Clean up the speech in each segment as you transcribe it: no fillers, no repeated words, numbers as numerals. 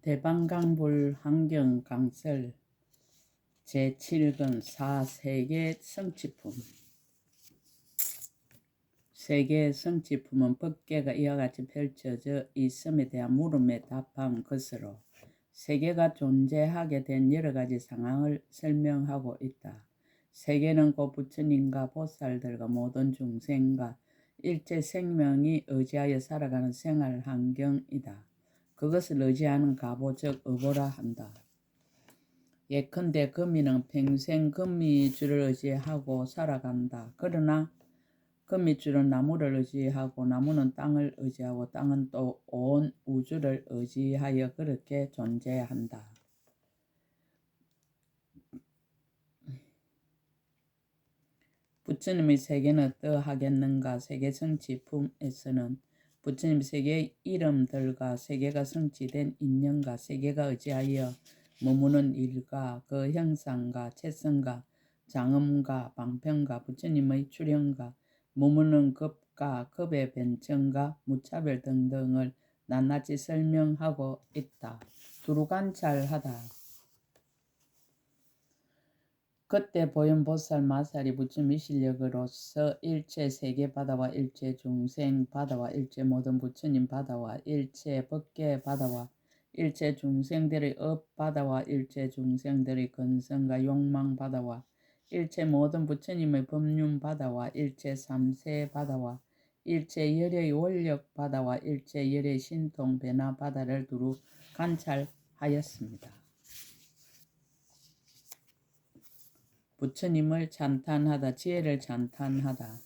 대방강불 환경강설 제7권 4세계 성취품. 세계의 성취품은 법계가 이와 같이 펼쳐져 있음에 대한 물음에 답한 것으로 세계가 존재하게 된 여러 가지 상황을 설명하고 있다. 세계는 곧 부처님과 보살들과 모든 중생과 일체 생명이 의지하여 살아가는 생활 환경이다. 그것을 의지하는 가보 즉 의보라 한다. 예컨대 거미는 평생 거미줄을 의지하고 살아간다. 그러나 거미줄은 나무를 의지하고 나무는 땅을 의지하고 땅은 또 온 우주를 의지하여 그렇게 존재한다. 부처님의 세계는 어떠하겠는가? 세계 성취품에서는 부처님 세계의 이름들과 세계가 성취된 인연과 세계가 의지하여 머무는 일과 그 형상과 채성과 장엄과 방편과 부처님의 출현과 머무는 급과 급의 변천과 무차별 등등을 낱낱이 설명하고 있다. 두루 관찰하다. 그때 보현 보살 마살이 부처님의 실력으로서 일체 세계 바다와 일체 중생 바다와 일체 모든 부처님 바다와 일체 법계 바다와 일체 중생들의 업 바다와 일체 중생들의 근성과 욕망 바다와 일체 모든 부처님의 법륜 바다와 일체 삼세 바다와 일체 열의 원력 바다와 일체 열의 신통 변화 바다를 두루 관찰하였습니다. 부처님을 찬탄하다. 지혜를 찬탄하다.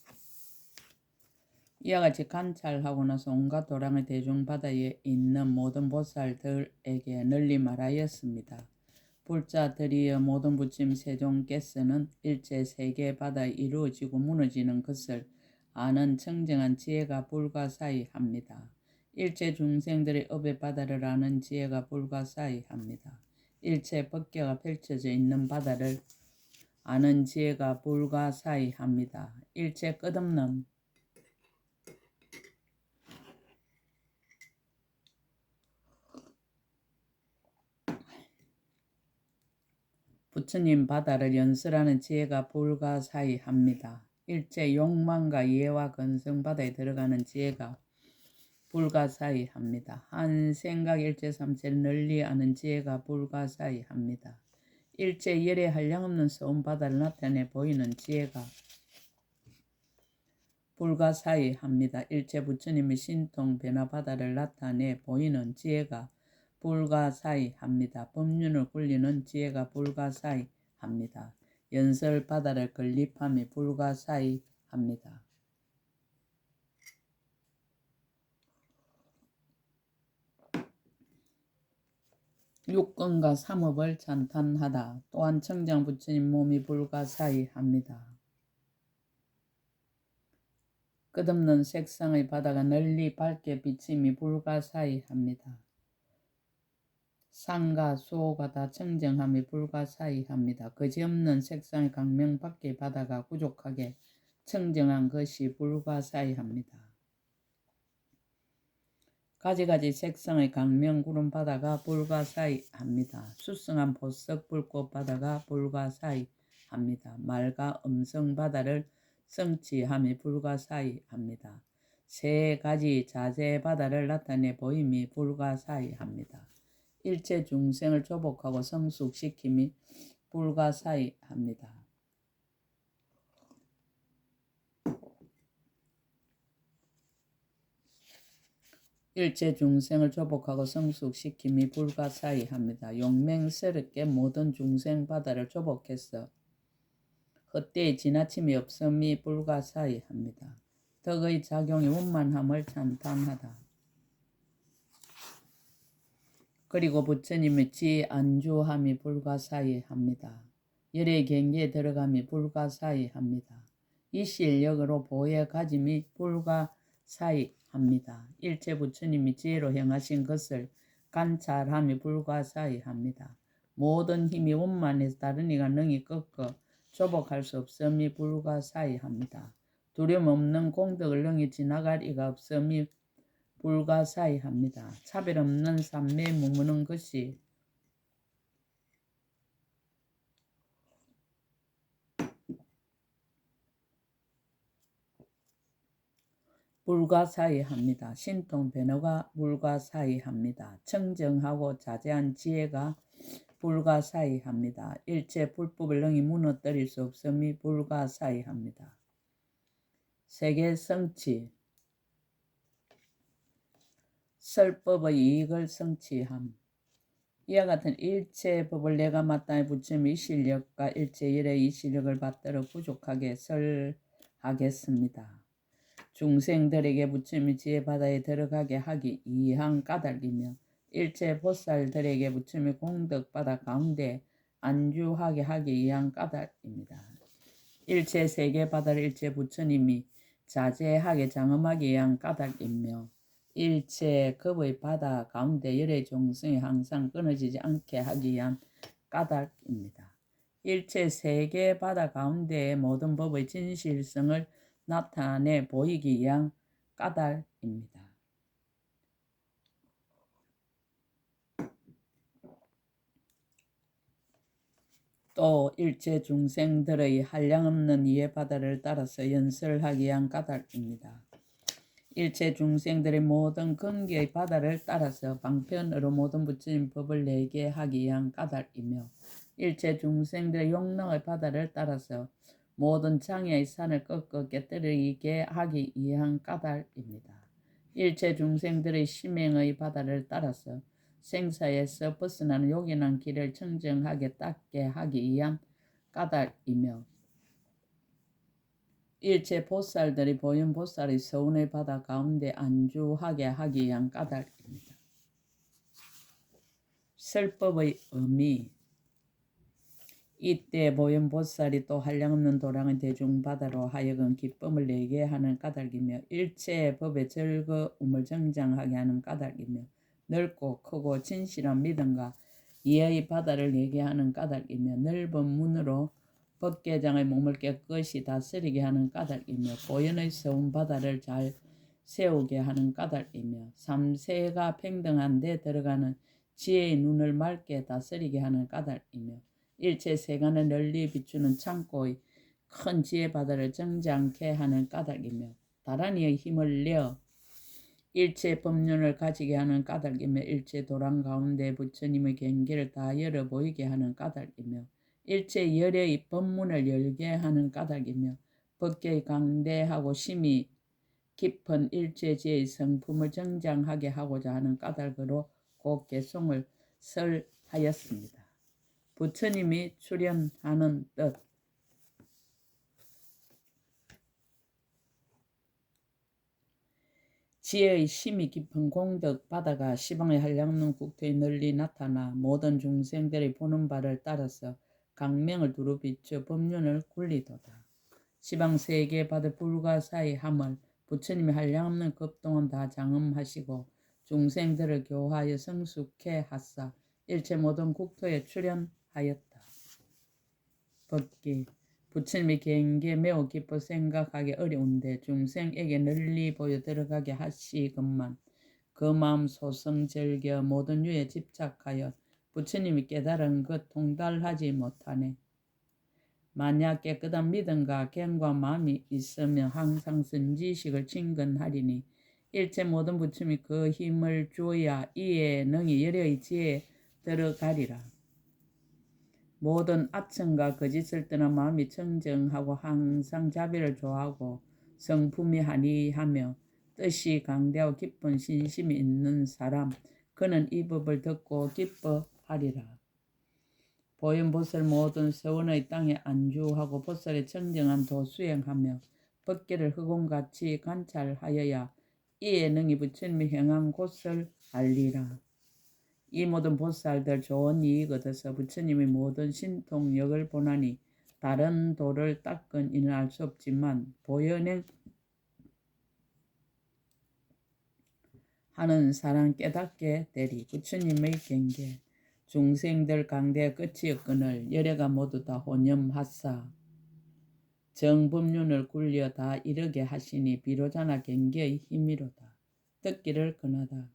이와 같이 관찰하고 나서 온갖 도량의 대중바다에 있는 모든 보살들에게 널리 말하였습니다. 불자들이여 모든 부처님 세종께서는 일체 세계 바다에 이루어지고 무너지는 것을 아는 청정한 지혜가 불가사의합니다. 일체 중생들의 업의 바다를 아는 지혜가 불가사의합니다. 일체 법계가 펼쳐져 있는 바다를 아는 지혜가 불가사의합니다. 일체 끝없는 부처님 바다를 연설하는 지혜가 불가사의합니다. 일체 욕망과 이해와 근성 바다에 들어가는 지혜가 불가사의합니다. 한 생각 일체 삼체를 널리 아는 지혜가 불가사의합니다. 일체 열의 한량없는 소음 바다를 나타내 보이는 지혜가 불가사의합니다. 일체 부처님의 신통 변화 바다를 나타내 보이는 지혜가 불가사의합니다. 법륜을 굴리는 지혜가 불가사의합니다. 연설 바다를 건립함이 불가사의합니다. 육건과 삼업을 찬탄하다. 또한 청정 부처님 몸이 불가사의합니다. 끝없는 색상의 바다가 널리 밝게 비침이 불가사의합니다. 상과 수호가 다 청정함이 불가사의합니다. 그지없는 색상의 강명 밖의 바다가 부족하게 청정한 것이 불가사의합니다. 가지가지 색상의 강명 구름 바다가 불가사의합니다. 수성한 보석 불꽃 바다가 불가사의합니다. 말과 음성 바다를 성취함이 불가사의합니다. 세 가지 자재 바다를 나타내 보임이 불가사의합니다. 일체 중생을 조복하고 성숙시킴이 불가사의합니다. 일체 중생을 조복하고 성숙시킴이 불가사의합니다. 용맹스럽게 모든 중생 바다를 조복해서 헛되이 지나침이 없음이 불가사의합니다. 덕의 작용이 원만함을 찬탄하다. 그리고 부처님의 지 안주함이 불가사의합니다. 열의 경계에 들어감이 불가사의합니다. 이 실력으로 보혜 가짐이 불가사의합니다. 일체 부처님이 지혜로 행하신 것을 관찰함이 불가사의합니다. 모든 힘이 원만해서 다른 이가 능히 꺾어 조복할 수 없음이 불가사의합니다. 두려움 없는 공덕을 능히 지나갈 이가 없음이 불가사의합니다. 차별 없는 삶에 머무는 것이 불가사의합니다. 신통 변화가 불가사의합니다. 청정하고 자제한 지혜가 불가사의합니다. 일체 불법을 능히 무너뜨릴 수 없음이 불가사의합니다. 세계 성취 설법의 이익을 성취함. 이와 같은 일체 법을 내가 마땅히 부처님의 이 실력과 일체 열의 이 실력을 받들어 부족하게 설하겠습니다. 중생들에게 부처님의 지혜 바다에 들어가게 하기 위한 까닭이며 일체 보살들에게 부처님의 공덕 바다 가운데 안주하게 하기 위한 까닭입니다. 일체 세계 바다를 일체 부처님이 자제하게 장엄하기 위한 까닭이며 일체 급의 바다 가운데 열의 종성이 항상 끊어지지 않게 하기 위한 까닭입니다. 일체 세계 바다 가운데의 모든 법의 진실성을 나타내 보이기 위한 까닭입니다. 또 일체 중생들의 한량없는 이해 바다를 따라서 연설하기 위한 까닭입니다. 일체 중생들의 모든 근기의 바다를 따라서 방편으로 모든 부처님 법을 내게 하기 위한 까닭이며 일체 중생들의 욕망의 바다를 따라서 모든 장애의 산을 꺾어 깨뜨리게 하기 위한 까닭입니다. 일체 중생들의 심행의 바다를 따라서 생사에서 벗어나는 요긴한 길을 청정하게 닦게 하기 위한 까닭이며 일체 보살들이 보현보살의 서운의 바다 가운데 안주하게 하기 위한 까닭입니다. 설법의 의미 이때 보현보살이 또 한량없는 도량의 대중바다로 하여금 기쁨을 내게 하는 까닭이며 일체 법의 즐거움을 정장하게 하는 까닭이며 넓고 크고 진실한 믿음과 이해의 바다를 내게 하는 까닭이며 넓은 문으로 법계장의 몸을 깨끗이 다스리게 하는 까닭이며 보현의 서운 바다를 잘 세우게 하는 까닭이며 삼세가 평등한 데 들어가는 지혜의 눈을 맑게 다스리게 하는 까닭이며 일체 세간을 널리 비추는 창고의 큰 지혜 바다를 정지않게 하는 까닭이며 다란이의 힘을 내어 일체 법륜을 가지게 하는 까닭이며 일체 도랑 가운데 부처님의 경계를 다 열어 보이게 하는 까닭이며 일체 열의 법문을 열게 하는 까닭이며 법계의 강대하고 심히 깊은 일체 지혜의 성품을 정장하게 하고자 하는 까닭으로 곧 개송을 설하였습니다. 부처님이 출현하는 뜻 지혜의 심이 깊은 공덕 바다가 시방의 한량없는 국토에 널리 나타나 모든 중생들이 보는 바를 따라서 강명을 두루 비춰 법륜을 굴리도다. 시방 세계 바다 불가사의함을 부처님이 한량없는 급동은 다 장엄하시고 중생들을 교화하여 성숙해 하사 일체 모든 국토에 출현하였다. 법기 부처님의 경계에 매우 깊어 생각하기 어려운데 중생에게 널리 보여 들어가게 하시건만 그 마음 소성 즐겨 모든 유에 집착하여 부처님이 깨달은 것 통달하지 못하네. 만약 깨끗한 믿음과 견과 마음이 있으면 항상 선지식을 친근하리니 일체 모든 부처님이 그 힘을 주어야 이에 능히 열의 지혜에 들어가리라. 모든 악천과 거짓을 떠나 마음이 청정하고 항상 자비를 좋아하고 성품이 한이하며 뜻이 강대하고 깊은 신심이 있는 사람 그는 이 법을 듣고 기뻐하리라. 보현보살 모든 서원의 땅에 안주하고 보살의 청정한 도 수행하며 법계를 흑원같이 관찰하여야 이에 능히 부처님이 행한 곳을 알리라. 이 모든 보살들 좋은 이익 얻어서 부처님의 모든 신통력을 보나니 다른 도를 닦은 이는 알 수 없지만 보현행 하는 사람 깨닫게 되리. 부처님의 경계 중생들 강대의 끝이 없거늘 열애가 모두 다 혼념하사 정법륜을 굴려 다 이르게 하시니 비로자나 경계의 힘이로다. 듣기를 권하다.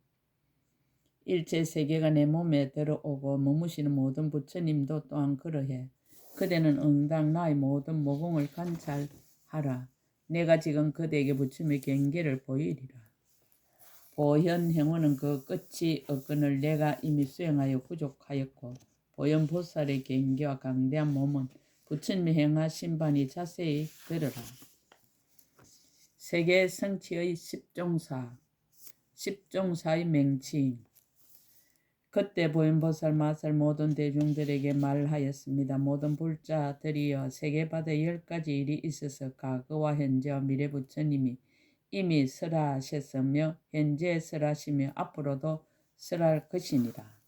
일체 세계가 내 몸에 들어오고 머무시는 모든 부처님도 또한 그러해. 그대는 응당 나의 모든 모공을 관찰하라. 내가 지금 그대에게 부처님의 경계를 보이리라. 보현 행원은 그 끝이 없거늘 내가 이미 수행하여 부족하였고 보현보살의 경계와 강대한 몸은 부처님이 행하신 바니 자세히 들으라. 세계 성취의 십종사의 맹칭. 그때 보현보살 마살 모든 대중들에게 말하였습니다. 모든 불자들이여 세계바다에 10가지 일이 있어서 과거와 현재와 미래 부처님이 이미 설하셨으며 현재 설하시며 앞으로도 설할 것이니라.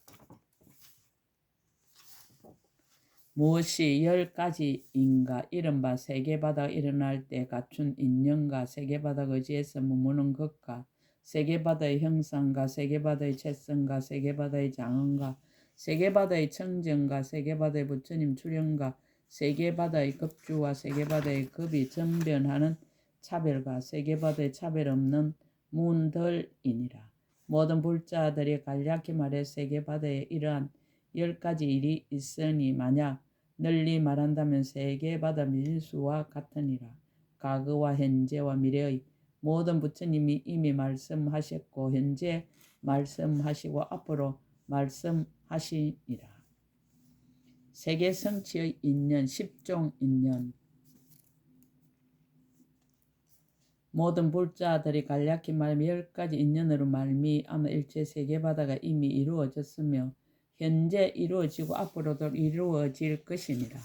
무엇이 10가지인가? 이른바 세계바다가 일어날 때 갖춘 인연과 세계바다 의지에서 머무는 것과 세계바다의 형상과 세계바다의 채성과 세계바다의 장엄과 세계바다의 청정과 세계바다의 부처님 출현과 세계바다의 급주와 세계바다의 급이 전변하는 차별과 세계바다의 차별 없는 문들이니라. 모든 불자들이 간략히 말해 세계바다에 이러한 10가지 일이 있으니 만약 널리 말한다면 세계바다 밀수와 같으니라. 과거와 현재와 미래의 모든 부처님이 이미 말씀하셨고 현재 말씀하시고 앞으로 말씀하시니라. 세계 성취의 인연, 10종 인연. 모든 불자들이 간략히 말하면 10가지 인연으로 말미암아 일체 세계바다가 이미 이루어졌으며 현재 이루어지고 앞으로도 이루어질 것이니라.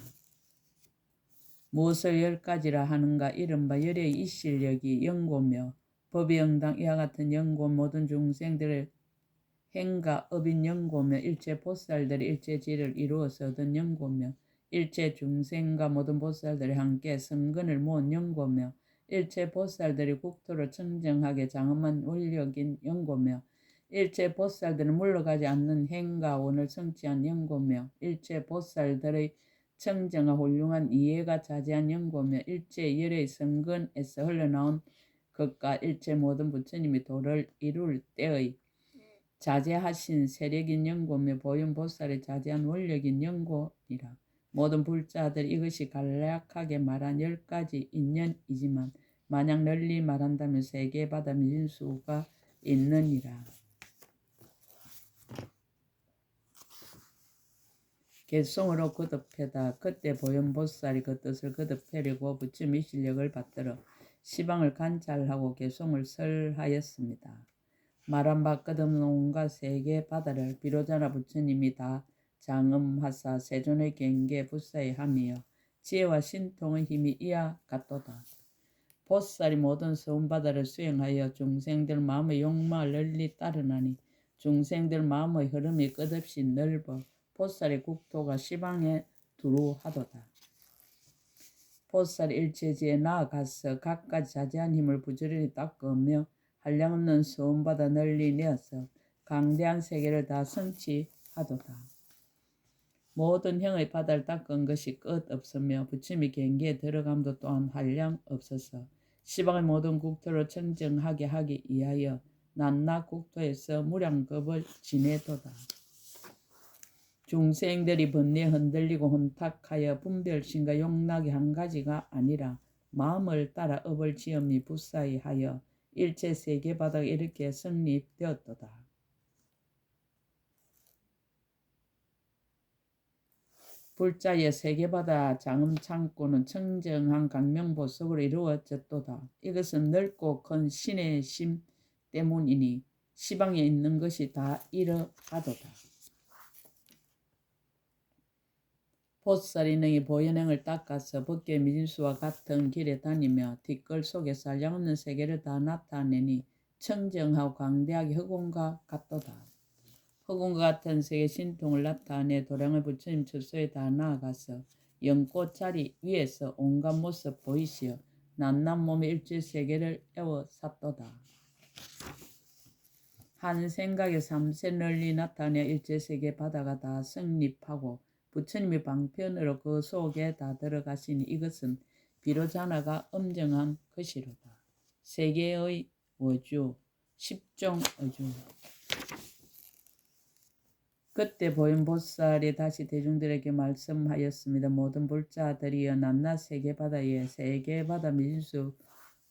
무엇을 10가지라 하는가? 이른바 열의 이실력이 영고며 법의 영당 이와 같은 영고 모든 중생들의 행과 업인 영고며 일체 보살들이 일체 지를 이루어서 얻은 영고며 일체 중생과 모든 보살들이 함께 성근을 모은 영고며 일체 보살들이 국토를 청정하게 장엄한 원력인 영고며 일체 보살들은 물러가지 않는 행과 원을 성취한 영고며 일체 보살들의 청정한 훌륭한 이해가 자제한 영고며 일체 열의 성근에서 흘러나온 것과 일체 모든 부처님이 도를 이룰 때의 자제하신 세력인 영고며 보현보살의 자제한 원력인 영고니라. 모든 불자들이 이것이 간략하게 말한 10가지 인연이지만 만약 널리 말한다면 세계바다 밀수가 있느니라. 개송으로 거듭해다. 그때 보현보살이 그 뜻을 거듭하려고 부처님의 실력을 받들어 시방을 관찰하고 개송을 설하였습니다. 말한 바 끝없는 온갖 세계 바다를 비로자나 부처님이 다 장엄하사 세존의 경계 부사에 함이여 지혜와 신통의 힘이 이와 같도다. 보살이 모든 서운바다를 수행하여 중생들 마음의 욕망을 널리 따르나니 중생들 마음의 흐름이 끝없이 넓어 보살의 국토가 시방에 두루하도다. 보살이 일체지에 나아가서 각가지 자제한 힘을 부지런히 닦으며 한량없는 서운바다 널리 내어서 강대한 세계를 다 성취하도다. 모든 형의 바다를 닦은 것이 끝 없으며 부처님이 경계에 들어감도 또한 한량 없어서 시방의 모든 국토를 청정하게 하기 위하여 낮낮 국토에서 무량겁을 지내도다. 중생들이 번뇌 흔들리고 혼탁하여 분별심과 욕락이 한 가지가 아니라 마음을 따라 업을 지음이 부사히 하여 일체 세계바다가 이렇게 성립되었도다. 불자의 세계바다 장엄창고는 청정한 강명보석으로 이루어졌도다. 이것은 넓고 큰 신의 심 때문이니 시방에 있는 것이 다 이러하도다. 보살이 능히 보현행을 닦아서 법계 밀수와 같은 길에 다니며 뒷걸 속에서 한량없는 세계를 다 나타내니 청정하고 광대하게 흑원과 같도다. 흑원과 같은 세계 신통을 나타내 도량의 부처님 처소에 다 나아가서 연꽃자리 위에서 온갖 모습 보이시어 낱낱 몸의 일체 세계를 에워쌌도다. 한 생각에 삼세 널리 나타내 일체 세계 바다가 다 성립하고 부처님이 방편으로 그 속에 다 들어가시니 이것은 비로자나가 엄정한 것이로다. 세계의 원주 십종 의주. 그때 보현보살이 다시 대중들에게 말씀하였습니다. 모든 불자들이여 낱낱 세계바다에 세계바다 미진수의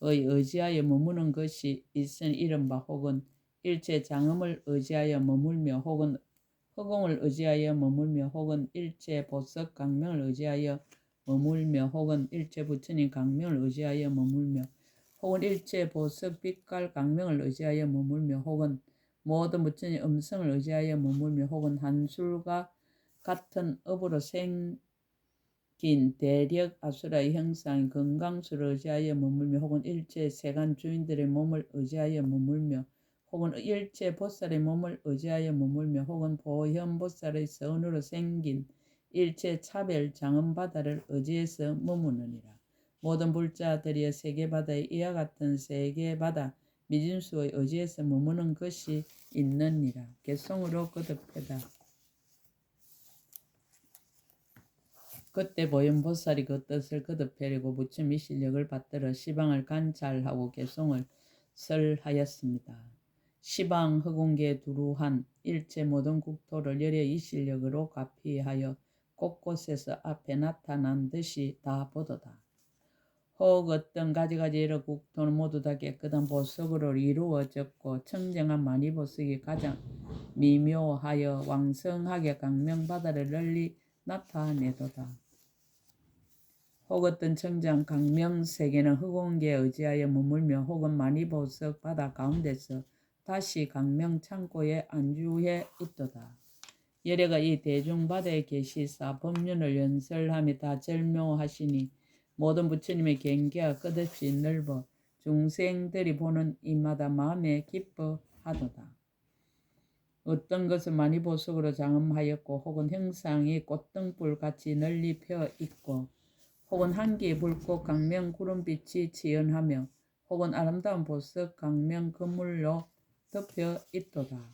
의지하여 머무는 것이 있으니 이른바 혹은 일체 장엄을 의지하여 머물며 혹은 허공을 의지하여 머물며 혹은 일체 보석 강명을 의지하여 머물며 혹은 일체 부처님 강명을 의지하여 머물며 혹은 일체 보석 빛깔 강명을 의지하여 머물며 혹은 모든 부처님 음성을 의지하여 머물며 혹은 한술과 같은 업으로 생긴 대력 아수라의 형상 건강수를 의지하여 머물며 혹은 일체 세간 주인들의 몸을 의지하여 머물며 혹은 일체 보살의 몸을 의지하여 머물며 혹은 보현보살의 선으로 생긴 일체 차별 장엄바다를 의지해서 머무느니라. 모든 불자들이여 세계바다에 이와 같은 세계바다 미진수의 의지에서 머무는 것이 있느니라. 개성으로 거듭해다. 그때 보현보살이 그 뜻을 거듭하려고 부처님의 실력을 받들어 시방을 관찰하고 개성을 설하였습니다. 시방 허공계 두루한 일체 모든 국토를 열의 이 실력으로 가피하여 곳곳에서 앞에 나타난 듯이 다 보도다. 혹 어떤 가지가지 여러 국토는 모두 다 깨끗한 보석으로 이루어졌고 청정한 만이보석이 가장 미묘하여 왕성하게 강명바다를 널리 나타내도다. 혹 어떤 청정 강명세계는 허공계에 의지하여 머물며 혹은 만이보석 바다 가운데서 다시 강명창고에 안주해 있도다. 여래가 이 대중바다에 계시사 법륜을 연설함이 다 절묘하시니 모든 부처님의 경계가 끝없이 넓어 중생들이 보는 이마다 마음에 기뻐하도다. 어떤 것은 만이보석으로 장엄하였고 혹은 형상이 꽃등불같이 널리 펴 있고 혹은 한기의 불꽃 강명 구름빛이 지연하며 혹은 아름다운 보석 강명 그물로 덮여 있도다.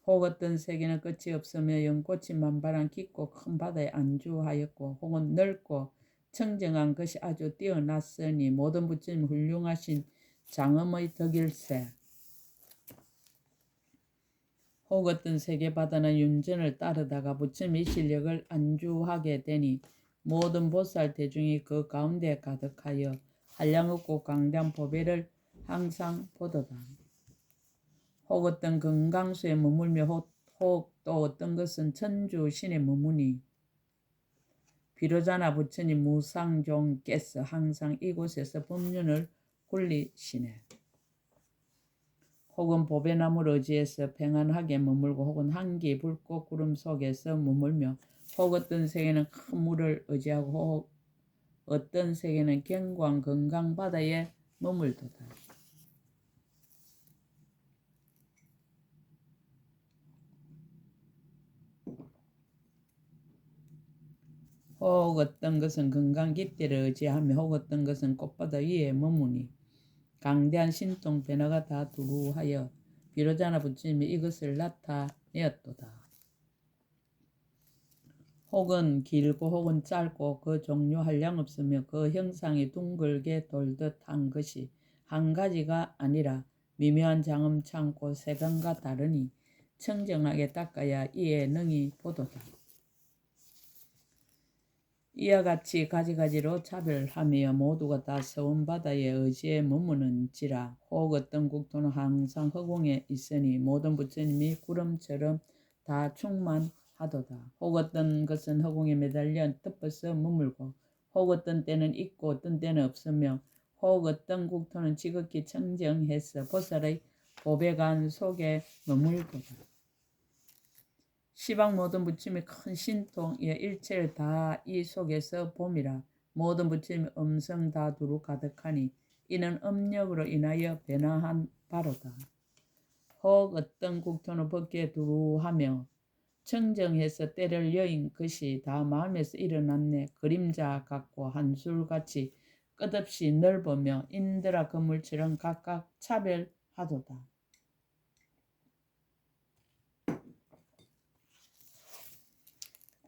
혹 어떤 세계는 끝이 없으며 연꽃이 만발한 깊고 큰 바다에 안주하였고 혹은 넓고 청정한 것이 아주 뛰어났으니 모든 부처님 훌륭하신 장엄의 덕일세. 혹 어떤 세계바다는 윤전을 따르다가 부처님의 실력을 안주하게 되니 모든 보살 대중이 그 가운데 가득하여 한량없고 강대한 보배를 항상 보도다. 혹 어떤 건강수에 머물며 혹 또 어떤 것은 천주신에 머무니 비로자나 부처님 무상종께서 항상 이곳에서 법륜을 굴리시네. 혹은 보배나무를 의지해서 평안하게 머물고 혹은 한기 불꽃 구름 속에서 머물며 혹 어떤 세계는 큰 물을 의지하고 혹 어떤 세계는 경광 건강바다에 머물도다. 혹 어떤 것은 건강 깊이를 의지하며 혹 어떤 것은 꽃바다 위에 머무니 강대한 신통 변화가 다 두루하여 비로자나 부처님이 이것을 나타내었도다. 혹은 길고 혹은 짧고 그 종류 한량 없으며 그 형상이 둥글게 돌듯 한 것이 한 가지가 아니라 미묘한 장엄 창고 세간과 다르니 청정하게 닦아야 이에 능히 보도다. 이와 같이 가지가지로 차별하며 모두가 다 서원바다에 의지해 머무는지라. 혹 어떤 국토는 항상 허공에 있으니 모든 부처님이 구름처럼 다 충만하도다. 혹 어떤 것은 허공에 매달려 덮어서 머물고 혹 어떤 때는 있고 어떤 때는 없으며 혹 어떤 국토는 지극히 청정해서 보살의 보배관 속에 머물도다. 시방 모든 부처님의 큰 신통의 일체를 다 이 속에서 봄이라. 모든 부처님의 음성 다 두루 가득하니 이는 음력으로 인하여 변화한 바로다. 혹 어떤 국토는 벗게 두루하며 청정해서 때를 여인 것이 다 마음에서 일어났네. 그림자 같고 한술같이 끝없이 넓으며 인드라 그물처럼 각각 차별하도다.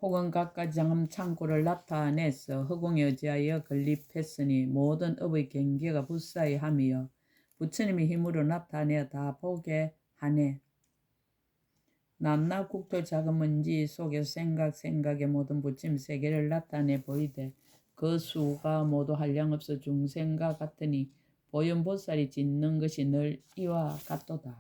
혹은 각가지 장엄 창고를 나타내서 허공에 의지하여 건립했으니 모든 업의 경계가 불사의 함이여 부처님이 힘으로 나타내어 다 보게 하네. 낱낱 국토 작은 먼지 속에서 생각의 모든 부처님 세계를 나타내 보이되 그 수가 모두 한량없어 중생과 같으니 보현보살이 짓는 것이 늘 이와 같도다.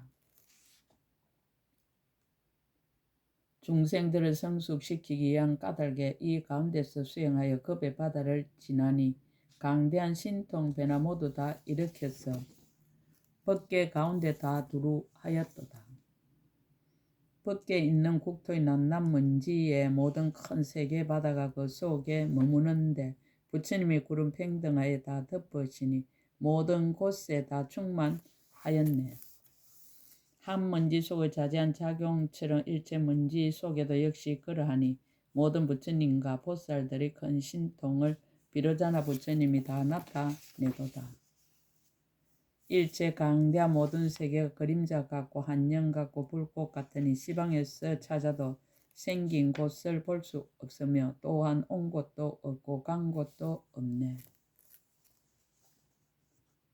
중생들을 성숙시키기 위한 까닭에 이 가운데서 수행하여 급의 바다를 지나니 강대한 신통 변화 모두 다 일으켰어 법계 가운데 다 두루 하였도다. 법계에 있는 국토의 낱낱 먼지의 모든 큰 세계 바다가 그 속에 머무는데 부처님이 구름 평등하에 다 덮으시니 모든 곳에 다 충만하였네. 한 먼지 속의 자세한 작용처럼 일체 먼지 속에도 역시 그러하니 모든 부처님과 보살들의 큰 신통을 비로자나 부처님이 다 나타내도다. 일체 강대한 모든 세계가 그림자 같고 한영 같고 불꽃 같으니 시방에서 찾아도 생긴 곳을 볼 수 없으며 또한 온 곳도 없고 간 곳도 없네.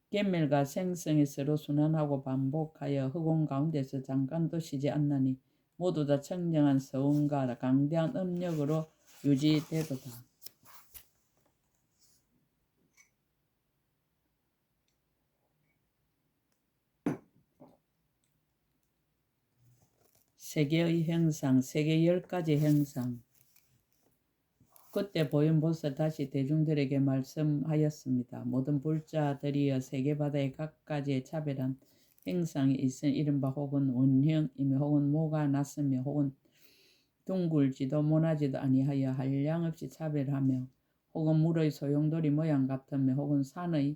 계멸과 생성이 서로 순환하고 반복하여 허공 가운데서 잠깐도 쉬지 않나니 모두 다 청정한 서운과 강대한 음력으로 유지되도다. 세계의 형상, 세계 10가지 형상. 그때 보현보살 다시 대중들에게 말씀하였습니다. 모든 불자들이여 세계바다의 각가지의 차별한 형상이 있으니 이른바 혹은 원형이며 혹은 모가 났으며 혹은 둥글지도 모나지도 아니하여 한량없이 차별하며 혹은 물의 소용돌이 모양 같으며 혹은 산의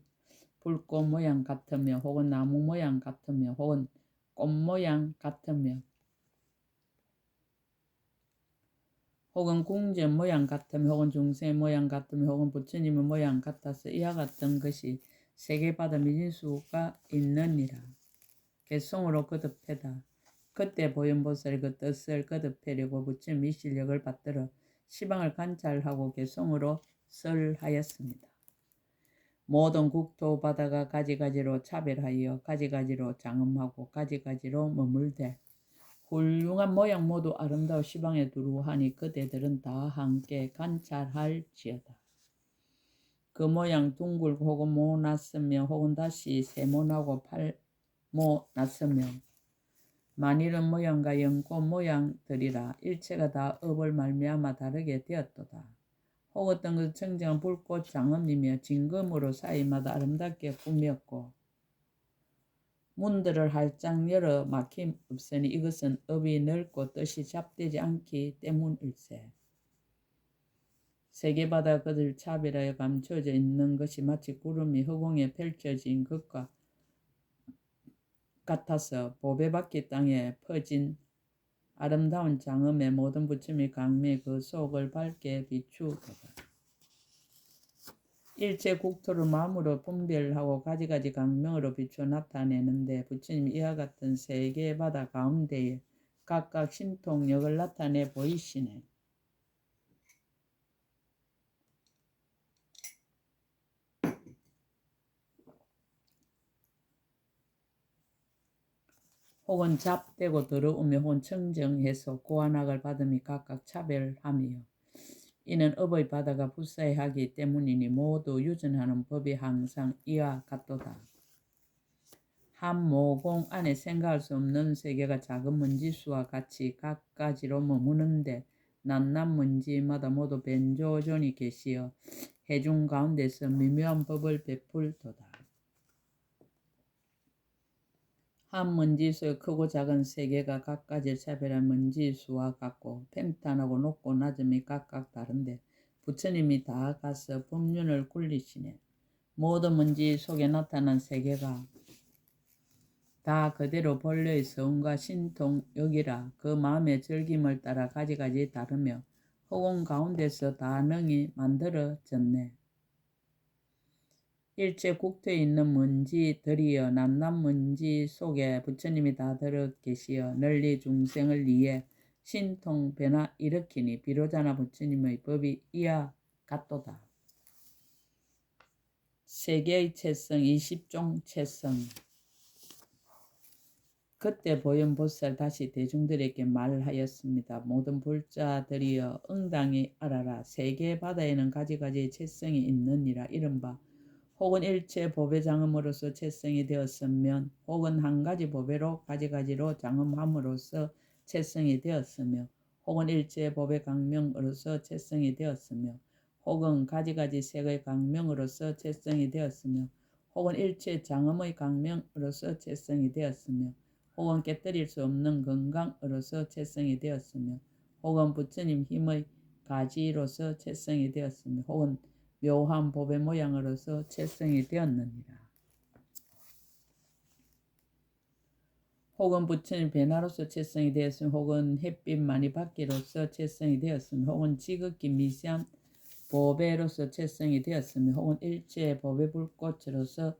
불꽃 모양 같으며 혹은 나무 모양 같으며 혹은 꽃 모양 같으며 혹은 궁전 모양 같으며 혹은 중생 모양 같으며 혹은 부처님의 모양 같아서 이와 같은 것이 세계바다 미진수가 있느니라. 개성으로 거듭해다. 그때 보현보살이 그 뜻을 거듭하려고 부처님이 실력을 받들어 시방을 관찰하고 개성으로 설하였습니다. 모든 국토 바다가 가지가지로 차별하여 가지가지로 장엄하고 가지가지로 머물되 훌륭한 모양 모두 아름다워 시방에 두루하니 그대들은 다 함께 관찰할지어다. 그 모양 둥글고 혹은 모 났으며 혹은 다시 세모나고 팔모 났으며 만일은 모양과 연꽃 모양들이라 일체가 다 업을 말미암아 다르게 되었도다. 혹 어떤 것은 청정한 불꽃 장엄이며 진금으로 사이마다 아름답게 꾸몄고 문들을 활짝 열어 막힘 없으니 이것은 업이 넓고 뜻이 잡되지 않기 때문일세. 세계바다 그들 차별하여 감춰져 있는 것이 마치 구름이 허공에 펼쳐진 것과 같아서 보배받기 땅에 퍼진 아름다운 장엄의 모든 부처님의 강미 그 속을 밝게 비추도다. 일체 국토를 마음으로 분별하고 가지가지 강명으로 비추어 나타내는데 부처님이 이와 같은 세계 바다 가운데에 각각 신통력을 나타내 보이시네. 혹은 잡되고 더러우며 혹은 청정해서 고안학을 받음이 각각 차별하며 이는 업의 바다가 불사하기 때문이니 모두 유전하는 법이 항상 이와 같도다. 한 모공 안에 생각할 수 없는 세계가 작은 먼지수와 같이 각가지로 머무는데 낱낱 먼지마다 모두 변조존이 계시어 해중 가운데서 미묘한 법을 베풀도다. 한 먼지수의 크고 작은 세계가 각가지 차별한 먼지수와 같고 평탄하고 높고 낮음이 각각 다른데 부처님이 다 가서 법륜을 굴리시네. 모든 먼지 속에 나타난 세계가 다 그대로 본래의 성과 신통력이라 그 마음의 즐김을 따라 가지가지 다르며 허공 가운데서 다 능히 만들어졌네. 일체 국토에 있는 먼지들이여 낱낱 먼지 속에 부처님이 다 들어 계시어 널리 중생을 위해 신통 변화 일으키니 비로자나 부처님의 법이 이와 같도다. 세계의 체성 20종 체성 그때 보현보살 다시 대중들에게 말하였습니다. 모든 불자들이여 응당히 알아라. 세계 바다에는 가지가지의 채성이 있느니라. 이른바 혹은 일체 법의 장음으로서 채성이 되었으면 혹은 한 가지 법외로 가지가지로 장음함으로써 채성이 되었으며 혹은 일체 법의 강명으로서 채성이 되었으며 혹은 가지가지 색의 강명으로서 채성이 되었으며 혹은 일체 장음의 강명으로서 채성이 되었으며 혹은 깨뜨릴 수 없는 건강으로서 채성이 되었으며 혹은 부처님 힘의 가지로서 채성이 되었으며 혹은 묘한 법의 모양으로서 채성이 되었느니라. 혹은 부처님 변화로서 채성이 되었으며 혹은 햇빛 많이 받기로서 채성이 되었으며 혹은 지극히 미세한 법에로서 채성이 되었으며 혹은 일체 법의 불꽃으로서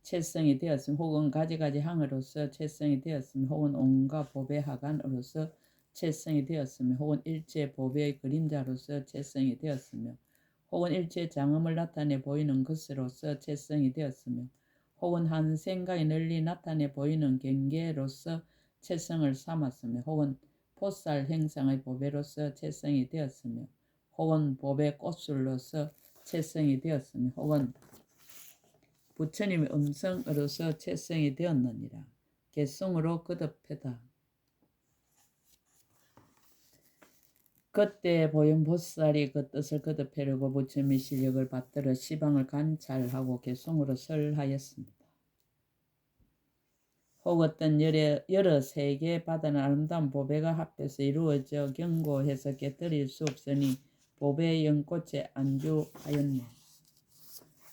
채성이 되었으며 혹은 가지가지 항으로서 채성이 되었으며 혹은 온갖 법의 하간으로서 채성이 되었으며 혹은 일체 법의 그림자로서 채성이 되었으며 혹은 일체 장음을 나타내 보이는 것으로서 채성이 되었으며 혹은 한 생각이 널리 나타내 보이는 경계로서 채성을 삼았으며 혹은 보살 행상의 보배로서 채성이 되었으며 혹은 법의 꽃술로서 채성이 되었으며 혹은 부처님의 음성으로서 채성이 되었느니라. 개성으로 거듭해다. 그때 보현보살이 그 뜻을 거듭하려고 부처님의 실력을 받들어 시방을 관찰하고 개성으로 설하였습니다. 혹 어떤 여러 세계 바다는 아름다운 보배가 합해서 이루어져 경고해서 깨뜨릴 수 없으니 보배의 연꽃에 안주하였네.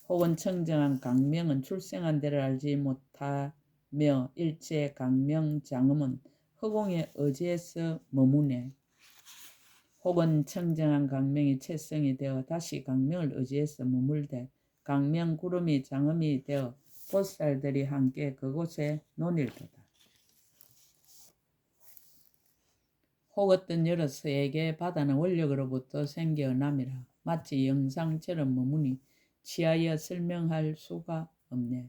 혹은 청정한 강명은 출생한 데를 알지 못하며 일체 강명 장음은 허공의 어지에서 머무네. 혹은 청정한 강명이 채성이 되어 다시 강명을 의지해서 머물되 강명 구름이 장음이 되어 보살들이 함께 그곳에 논일도다. 혹 어떤 여러 세계 바다는 원력으로부터 생겨남이라. 마치 영상처럼 머무니 취하여 설명할 수가 없네.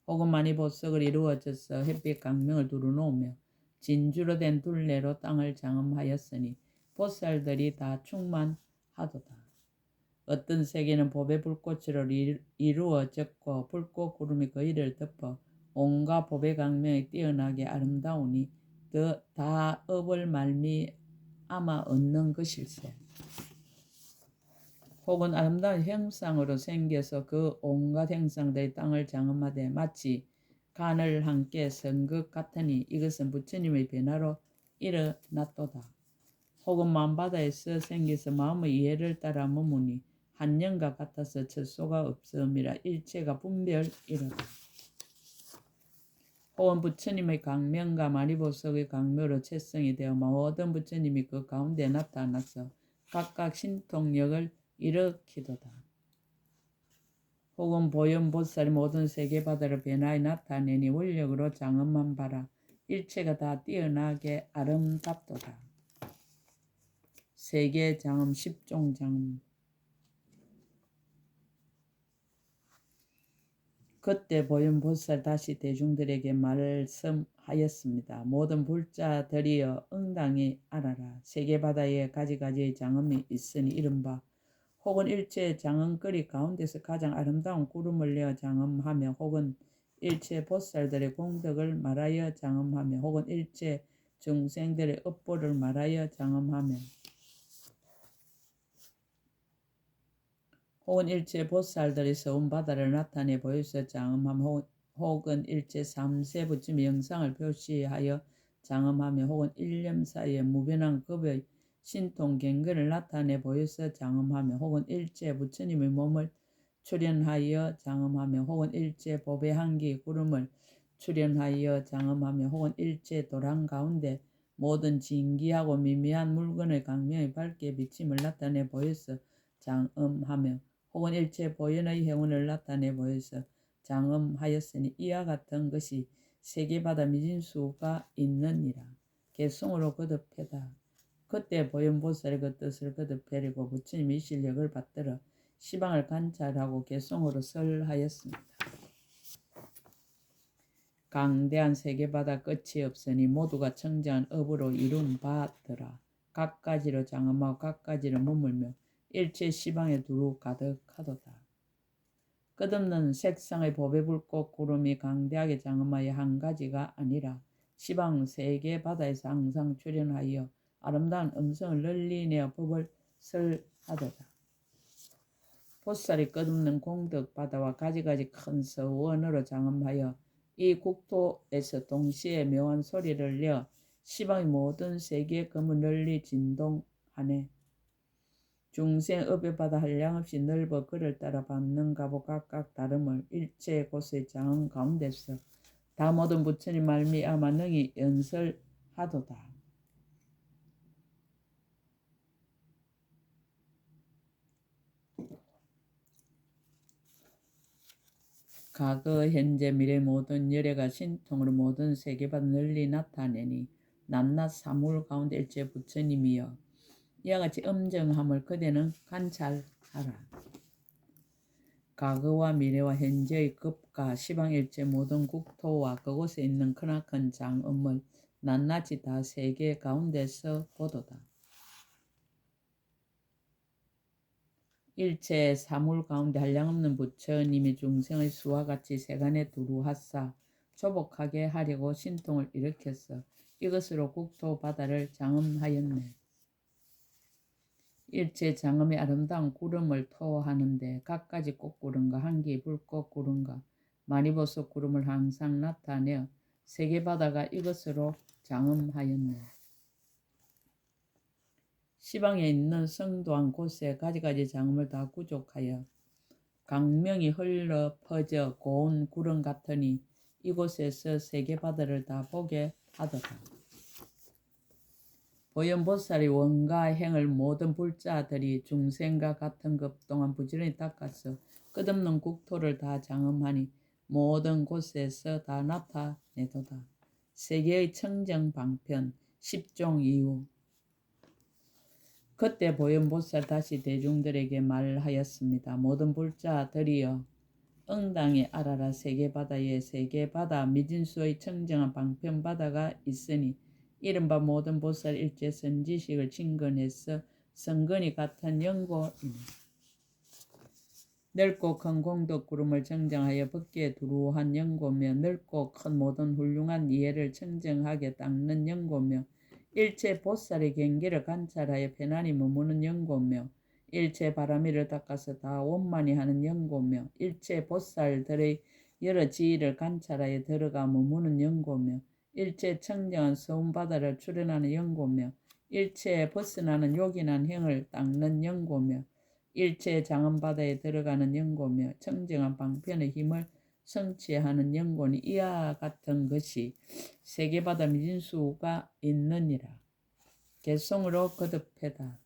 혹은 많이 보석을 이루어져서 햇빛 강명을 두루놓으며 진주로 된 둘레로 땅을 장엄하였으니 보살들이 다 충만하도다. 어떤 세계는 법의 불꽃으로 이루어졌고 불꽃 구름이 그 일을 덮어 온갖 법의 강명이 뛰어나게 아름다우니 다 업을 말미암아 얻는 것일세. 혹은 아름다운 형상으로 생겨서 그 온갖 형상들이 땅을 장엄하되 마치 간을 함께 선 것 같으니 이것은 부처님의 변화로 일어났도다. 혹은 만바다에서 생겨서 마음의 이해를 따라 머무니 한년과 같아서 젖소가 없음이라 일체가 분별이로다. 혹은 부처님의 강명과 마니보석의 강묘로 채성이 되어 모든 부처님이 그 가운데 나타나서 각각 신통력을 일으키도다. 혹은 보현보살이 모든 세계바다를 변화에 나타내니 원력으로 장엄한 바라 일체가 다 뛰어나게 아름답도다. 세계 장엄 십종 장엄. 그때 보현보살 다시 대중들에게 말씀하였습니다. 모든 불자들이여 응당히 알아라. 세계바다에 가지가지의 장엄이 있으니 이른바 혹은 일체 장엄거리 가운데서 가장 아름다운 구름을 내어 장엄하며 혹은 일체 보살들의 공덕을 말하여 장엄하며 혹은 일체 중생들의 업보를 말하여 장엄하며 혹은 일체 보살들이 서운 바다를 나타내 보여서 장엄하며 혹은 일체 삼세 부처님의 영상을 표시하여 장엄하며 혹은 일념 사이에 무변한 급의 신통 경건을 나타내 보여서 장엄하며 혹은 일체 부처님의 몸을 출현하여 장엄하며 혹은 일체 법의 한기 구름을 출현하여 장엄하며 혹은 일체 도랑 가운데 모든 진기하고 미미한 물건의 강명이 밝게 비침을 나타내 보여서 장엄하며 혹은 일체 보현의 행운을 나타내 보여서 장엄하였으니 이와 같은 것이 세계바다 미진수가 있느니라. 개성으로 거듭해다. 그때 보현보살의 그 뜻을 거듭하려고 부처님의 실력을 받들어 시방을 관찰하고 개성으로 설하였습니다. 강대한 세계바다 끝이 없으니 모두가 청정한 업으로 이룬 바더라. 갖가지로 장엄하고 갖가지로 머물며 일체 시방에 두루 가득하도다. 끝없는 색상의 보배 불꽃 구름이 강대하게 장엄하여 한 가지가 아니라 시방 세계 바다에서 항상 출현하여 아름다운 음성을 널리 내어 법을 설하도다. 보살이 끝없는 공덕 바다와 가지가지 큰 서원으로 장엄하여 이 국토에서 동시에 묘한 소리를 내어 시방의 모든 세계의 검을 널리 진동하네. 중생업의 바다 한량없이 넓어 그를 따라 밟는 가보 각각 다름을 일체 곳의 장엄 가운데서 다 모든 부처님 말미암아 능히 연설하도다. 과거, 현재, 미래 모든 열애가 신통으로 모든 세계바다 널리 나타내니 낱낱 사물 가운데 일체 부처님이여 이와 같이 엄정함을 그대는 관찰하라. 과거와 미래와 현재의 급과 시방일체 모든 국토와 그곳에 있는 크나큰 장엄을 낱낱이 다 세계 가운데서 보도다. 일체 사물 가운데 한량없는 부처님이 중생의 수와 같이 세간에 두루하사 조복하게 하려고 신통을 일으켰어. 이것으로 국토 바다를 장엄하였네. 일체 장엄의 아름다운 구름을 토하는데 갖가지 꽃구름과 한기 불꽃 구름과 마니보석 구름을 항상 나타내어 세계바다가 이것으로 장엄하였네. 시방에 있는 성도한 곳에 가지가지 장엄을 다 구족하여 강명이 흘러 퍼져 고운 구름 같으니 이곳에서 세계바다를 다 보게 하도다. 보현보살이 원가 행을 모든 불자들이 중생과 같은 급 동안 부지런히 닦아서 끝없는 국토를 다 장엄하니 모든 곳에서 다 나타내도다. 세계의 청정 방편 10종 이후 그때 보현보살 다시 대중들에게 말하였습니다. 모든 불자들이여 응당히 알아라. 세계바다에 세계바다 미진수의 청정한 방편바다가 있으니 이른바 모든 보살 일체 선지식을 진건해서 성근이 같은 연고이니 넓고 큰 공덕구름을 청정하여 법계에 두루한 연고며 넓고 큰 모든 훌륭한 이해를 청정하게 닦는 연고며 일체 보살의 경계를 관찰하여 편안히 머무는 연고며 일체 바라미를 닦아서 다 원만히 하는 연고며 일체 보살들의 여러 지위를 관찰하여 들어가 머무는 연고며 일체 청정한 서운바다를 출현하는 연고며 일체 벗어나는 요긴한 행을 닦는 연고며 일체 장엄바다에 들어가는 연고며 청정한 방편의 힘을 성취하는 연고니 이와 같은 것이 세계바다 미진수가 있느니라. 개성으로 거듭해다.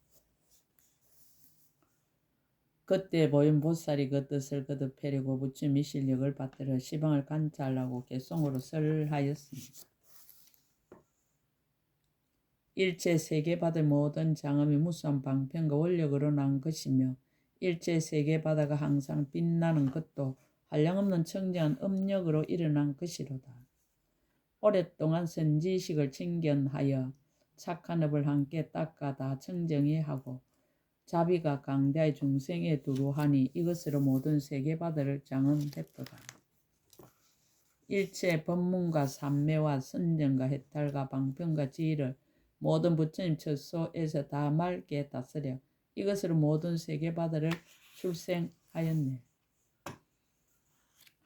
그때 보현보살이 그 뜻을 거듭하려고 부처님이 실력을 받들어 시방을 관찰하고 개성으로 설하였습니다. 일체 세계바다의 모든 장엄이 무수한 방편과 원력으로 난 것이며 일체 세계바다가 항상 빛나는 것도 한량없는 청정한 음력으로 일어난 것이로다. 오랫동안 선지식을 진견하여 착한 업을 함께 닦아 다 청정히 하고 자비가 강대의 중생에 두루하니 이것으로 모든 세계바다를 장엄했도다. 일체 법문과 삼매와 선정과 해탈과 방편과 지위를 모든 부처님 처소에서 다 맑게 다스려 이것으로 모든 세계바다를 출생하였네.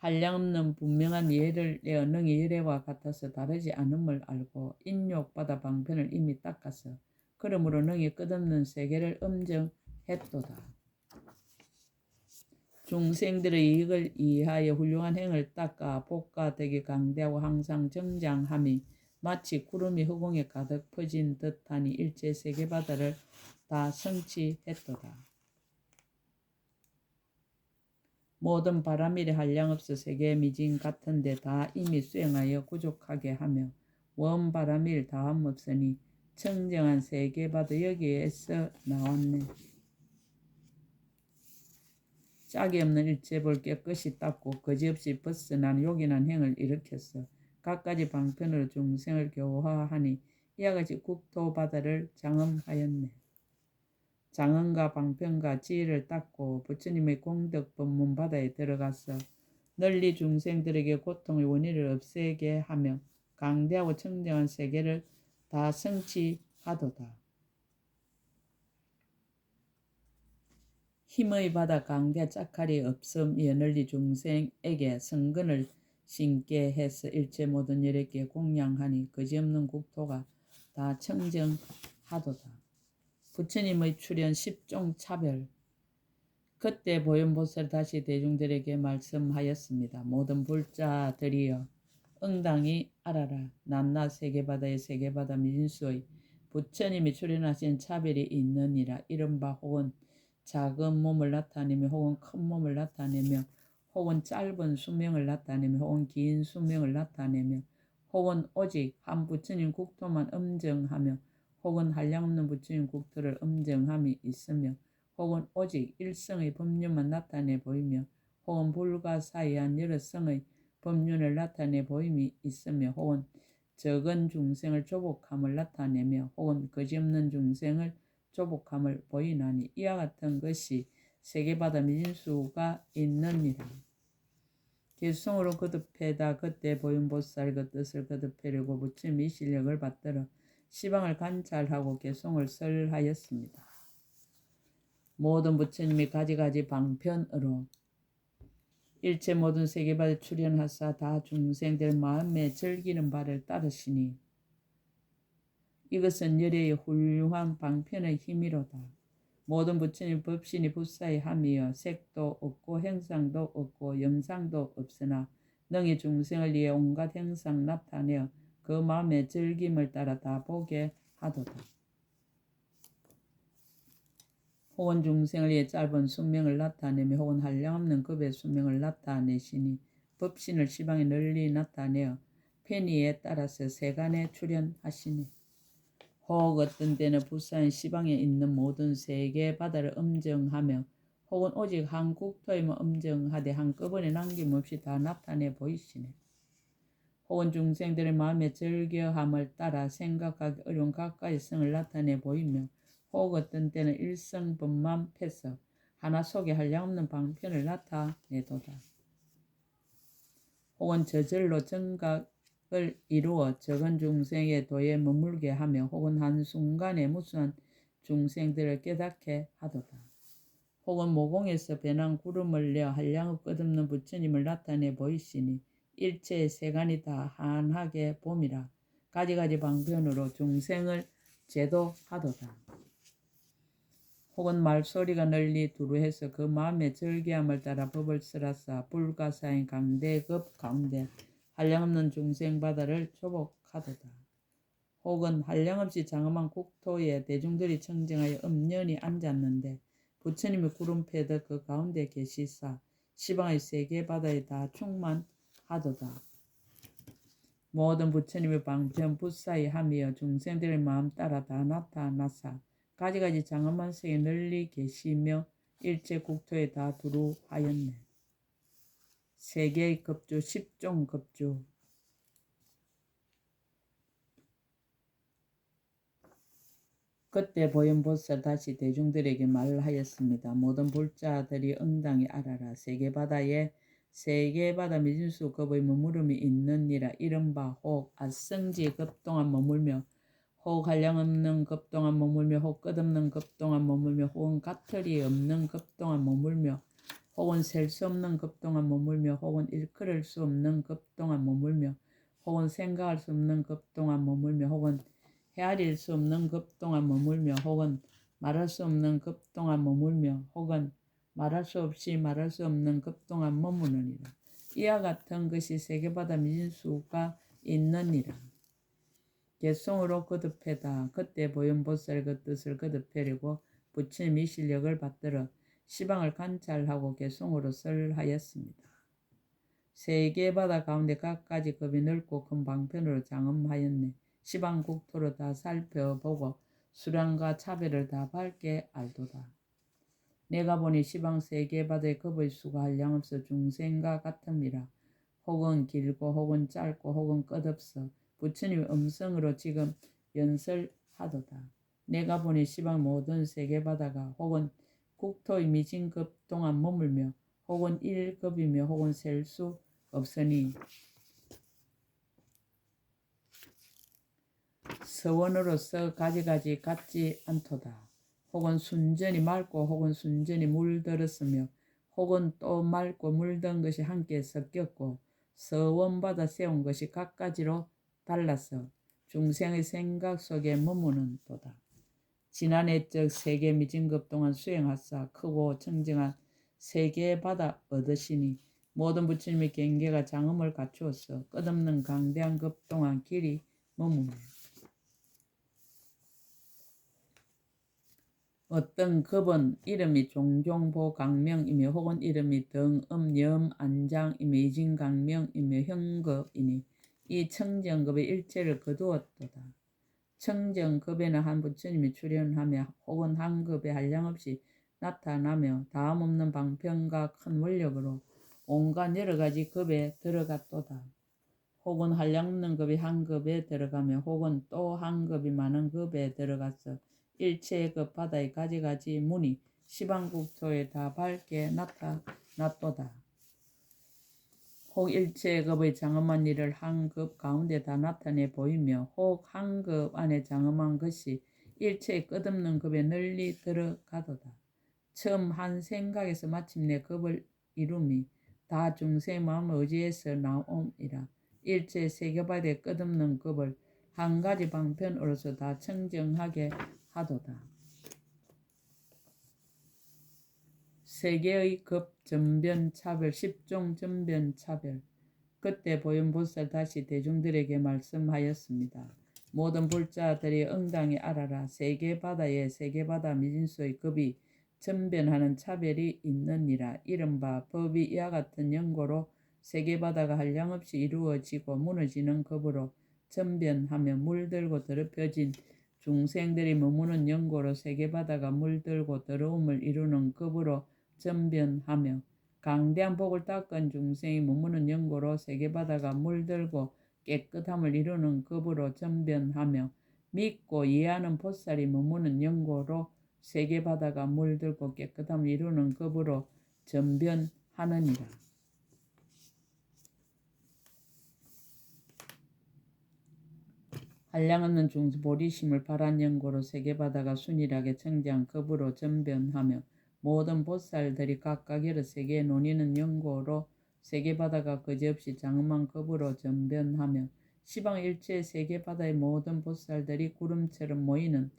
한량없는 분명한 예를 내어 능히 열애와 같아서 다르지 않음을 알고 인욕바다 방편을 이미 닦아서 그러므로 능히 끝없는 세계를 엄정했도다. 중생들의 이익을 이해하여 훌륭한 행을 닦아 복과 덕이 강대하고 항상 정장함이 마치 구름이 허공에 가득 퍼진 듯하니 일체 세계바다를 다 성취했도다. 모든 바라밀이 한량없어 세계 미진 같은데 다 이미 수행하여 구족하게 하며 원 바라밀 다함 없으니 청정한 세계바다 여기에서 나왔네. 짝이 없는 일체볼 깨끗이 닦고 거지없이 벗어난 요긴한 행을 일으켰어. 갖가지 방편으로 중생을 교화하니 이와 같이 국토 바다를 장엄하였네. 장엄과 방편과 지혜를 닦고 부처님의 공덕 법문 바다에 들어가서 널리 중생들에게 고통의 원인을 없애게 하며 강대하고 청정한 세계를 다 성취하도다. 힘의 바다 강대 짝칼이 없음이여 널리 중생에게 성근을 신게 해서 일체 모든 열애께 공양하니 거지없는 국토가 다 청정하도다. 부처님의 출현 10종 차별. 그때 보현보살 다시 대중들에게 말씀하였습니다. 모든 불자들이여 응당히 알아라. 낱낱 세계바다의 세계바다 미진수의 부처님이 출현하신 차별이 있느니라. 이른바 혹은 작은 몸을 나타내며 혹은 큰 몸을 나타내며 혹은 짧은 수명을 나타내며 혹은 긴 수명을 나타내며 혹은 오직 한 부처님 국토만 엄정하며 혹은 한량없는 부처님 국토를 엄정함이 있으며 혹은 오직 일성의 법륜만 나타내 보이며 혹은 불가사의한 여러 성의 법륜을 나타내 보임이 있으며 혹은 적은 중생을 조복함을 나타내며 혹은 거지없는 중생을 조복함을 보이나니 이와 같은 것이 세계바다 미진수가 있느니라. 개성으로 거듭해다 그때 보현보살 그 뜻을 거듭하려고 부처님이 실력을 받들어 시방을 관찰하고 개성을 설하였습니다. 모든 부처님이 가지가지 방편으로 일체 모든 세계바다에 출현하사 다 중생들 마음에 즐기는 바를 따르시니 이것은 열애의 훌륭한 방편의 힘이로다. 모든 부처님 법신이 불사의함이여 색도 없고 형상도 없고 영상도 없으나 능히 중생을 위해 온갖 형상 나타내어 그 마음의 즐김을 따라 다 보게 하도다. 혹은 중생을 위해 짧은 수명을 나타내며 혹은 한량없는 급의 수명을 나타내시니 법신을 시방에 널리 나타내어 편의에 따라서 세간에 출현하시니 혹 어떤 때는 불사인 시방에 있는 모든 세계 바다를 엄정하며 혹은 오직 한 국토에만 엄정하되 한꺼번에 남김없이 다 나타내 보이시네. 혹은 중생들의 마음의 즐겨함을 따라 생각하기 어려운 각가지 성을 나타내 보이며 혹 어떤 때는 일성법만 패서 하나 속에 한량없는 방편을 나타내도다. 혹은 저절로 정각을 이루어 적은 중생의 도에 머물게 하며 혹은 한순간에 무수한 중생들을 깨닫게 하도다. 혹은 모공에서 변한 구름을 내어 한량없 끝없는 부처님을 나타내 보이시니 일체의 세간이 다 한하게 봄이라 가지가지 방편으로 중생을 제도하도다. 혹은 말소리가 널리 두루해서 그 마음의 절개함을 따라 법을 설하사 불가사인 강대급 가운데 한량없는 중생바다를 조복하도다. 혹은 한량없이 장엄한 국토에 대중들이 청정하여 엄연히 앉았는데 부처님이 구름 패듯 그 가운데 계시사 시방의 세계바다에 다 충만하도다. 모든 부처님의 방편 불사의함이여 중생들의 마음 따라 다 나타나사 가지가지 장엄한 세에 널리 계시며 일체 국토에 다 두루하였네. 세계의 급주 10종 급주. 그때 보현보살 다시 대중들에게 말하였습니다. 모든 불자들이 응당히 알아라. 세계바다에 세계바다 미진수 급의 머무름이 있느니라. 이른바 혹 아성지 급 동안 머물며 혹 한량없는 급 동안 머물며 혹 끝없는 급 동안 머물며 혹은 가틀이 없는 급 동안 머물며 혹은 셀 수 없는 급 동안 머물며 혹은 일컬을 수 없는 급 동안 머물며 혹은 생각할 수 없는 급 동안 머물며 혹은 헤아릴 수 없는 급 동안 머물며 혹은 말할 수 없는 급 동안 머물며 혹은 말할 수 없이 말할 수 없는 급 동안 머무느니라. 이와 같은 것이 세계바다 미진수가 있느니라. 개성으로 거듭해다. 그때 보현보살 그 뜻을 거듭하려고 부처님이 실력을 받들어 시방을 관찰하고 개성으로 설하였습니다. 세계바다 가운데 각가지 급이 넓고 큰 방편으로 장엄하였네. 시방 국토를 다 살펴보고 수량과 차별을 다 밝게 알도다. 내가 보니 시방 세계바다의 급의 수가 한량없어 중생과 같음이라. 혹은 길고 혹은 짧고 혹은 끝없어 부처님의 음성으로 지금 연설하도다. 내가 보니 시방 모든 세계바다가 혹은 국토의 미진급 동안 머물며 혹은 1급이며 혹은 셀 수 없으니 서원으로서 가지가지 같지 않도다. 혹은 순전히 맑고 혹은 순전히 물들었으며 혹은 또 맑고 물든 것이 함께 섞였고 서원받아 세운 것이 각가지로 달라서 중생의 생각 속에 머무는 도다. 지난해적 세계 미진급 동안 수행하사 크고 청정한 세계 바다 얻으시니 모든 부처님의 경계가 장엄을 갖추어서 끝없는 강대한 급 동안 길이 머무네. 어떤 급은 이름이 종종보강명이며 혹은 이름이 등음염안장이며 이진강명이며 현급이니 이 청정급의 일체를 거두었도다. 청정급에는 한 부처님이 출현하며 혹은 한 급에 한량없이 나타나며 다음없는 방편과 큰 원력으로 온갖 여러가지 급에 들어갔도다. 혹은 한량없는 급이 한 급에 들어가며 혹은 또 한 급이 많은 급에 들어가서 일체의 급 바다의 가지가지 문이 시방국토에 다 밝게 나타났도다. 혹 일체의 급의 장엄한 일을 한 급 가운데 다 나타내 보이며 혹 한 급 안에 장엄한 것이 일체의 끝없는 급에 널리 들어가도다. 처음 한 생각에서 마침내 급을 이룸이 다 중생의 마음을 의지해서 나옴이라. 일체 세계바다의 끝없는 급을 한 가지 방편으로서 다 청정하게 하도다. 세계의 급 전변 차별 10종 전변 차별. 그때 보현보살 다시 대중들에게 말씀하였습니다. 모든 불자들이 응당히 알아라. 세계바다에 세계바다 미진수의 급이 전변하는 차별이 있느니라. 이른바 법이 이와 같은 연고로 세계바다가 한량없이 이루어지고 무너지는 급으로 전변하며 물들고 더럽혀진 중생들이 머무는 연고로 세계바다가 물들고 더러움을 이루는 급으로 전변하며 강대한 복을 닦은 중생이 머무는 연고로 세계바다가 물들고 깨끗함을 이루는 급으로 전변하며 믿고 이해하는 보살이 머무는 연고로 세계바다가 물들고 깨끗함을 이루는 급으로 전변하느니라. 한량없는 중생 보리심을 바란 연고로 세계바다가 순일하게 청지한 급으로 전변하며 모든 보살들이 각각 여러 세계에 논의는 연고로 세계바다가 그지없이 장엄한 급으로 전변하며 시방일체 세계바다의 모든 보살들이 구름처럼 모이는